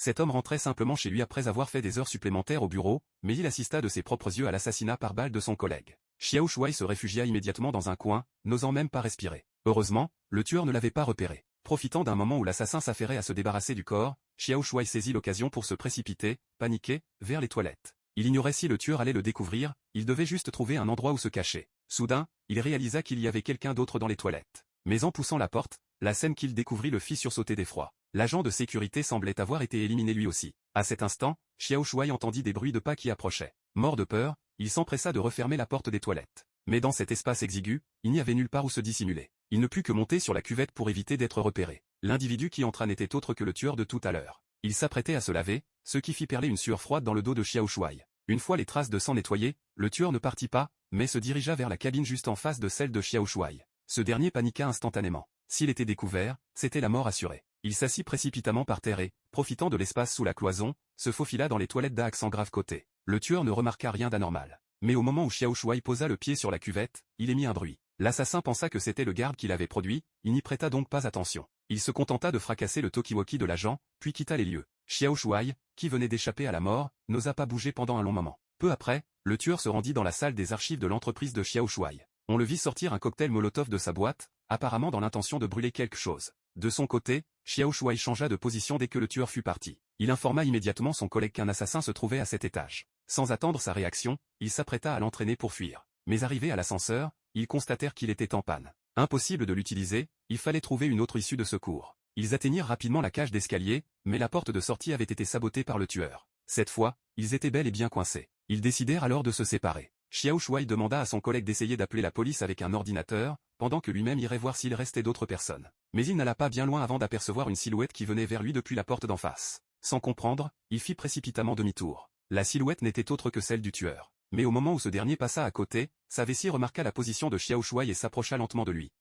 Cet homme rentrait simplement chez lui après avoir fait des heures supplémentaires au bureau, mais il assista de ses propres yeux à l'assassinat par balle de son collègue. Xiao Shuai se réfugia immédiatement dans un coin, n'osant même pas respirer. Heureusement, le tueur ne l'avait pas repéré. Profitant d'un moment où l'assassin s'affairait à se débarrasser du corps, Xiao Shuai saisit l'occasion pour se précipiter, paniqué, vers les toilettes. Il ignorait si le tueur allait le découvrir, il devait juste trouver un endroit où se cacher. Soudain, il réalisa qu'il y avait quelqu'un d'autre dans les toilettes. Mais en poussant la porte, la scène qu'il découvrit le fit sursauter d'effroi. L'agent de sécurité semblait avoir été éliminé lui aussi. À cet instant, Xiao Shuai entendit des bruits de pas qui approchaient. Mort de peur, il s'empressa de refermer la porte des toilettes. Mais dans cet espace exigu, il n'y avait nulle part où se dissimuler. Il ne put que monter sur la cuvette pour éviter d'être repéré. L'individu qui entra n'était autre que le tueur de tout à l'heure. Il s'apprêtait à se laver, ce qui fit perler une sueur froide dans le dos de Xiao Shuai. Une fois les traces de sang nettoyées, le tueur ne partit pas, mais se dirigea vers la cabine juste en face de celle de Xiao Shuai. Ce dernier paniqua instantanément. S'il était découvert, c'était la mort assurée. Il s'assit précipitamment par terre et, profitant de l'espace sous la cloison, se faufila dans les toilettes d'accent grave côté. Le tueur ne remarqua rien d'anormal. Mais au moment où Xiao Shuai posa le pied sur la cuvette, il émit un bruit. L'assassin pensa que c'était le garde qui l'avait produit, il n'y prêta donc pas attention. Il se contenta de fracasser le talkie-walkie de l'agent, puis quitta les lieux. Xiao Shuai, qui venait d'échapper à la mort, n'osa pas bouger pendant un long moment. Peu après, le tueur se rendit dans la salle des archives de l'entreprise de Xiao Shuai. On le vit sortir un cocktail Molotov de sa boîte, apparemment dans l'intention de brûler quelque chose. De son côté, Xiao Shuai changea de position dès que le tueur fut parti. Il informa immédiatement son collègue qu'un assassin se trouvait à cet étage. Sans attendre sa réaction, il s'apprêta à l'entraîner pour fuir. Mais arrivé à l'ascenseur, ils constatèrent qu'il était en panne. Impossible de l'utiliser, il fallait trouver une autre issue de secours. Ils atteignirent rapidement la cage d'escalier, mais la porte de sortie avait été sabotée par le tueur. Cette fois, ils étaient bel et bien coincés. Ils décidèrent alors de se séparer. Xiao Shuai demanda à son collègue d'essayer d'appeler la police avec un ordinateur, pendant que lui-même irait voir s'il restait d'autres personnes. Mais il n'alla pas bien loin avant d'apercevoir une silhouette qui venait vers lui depuis la porte d'en face. Sans comprendre, il fit précipitamment demi-tour. La silhouette n'était autre que celle du tueur. Mais au moment où ce dernier passa à côté, sa vessie remarqua la position de Xiao Shuai et s'approcha lentement de lui.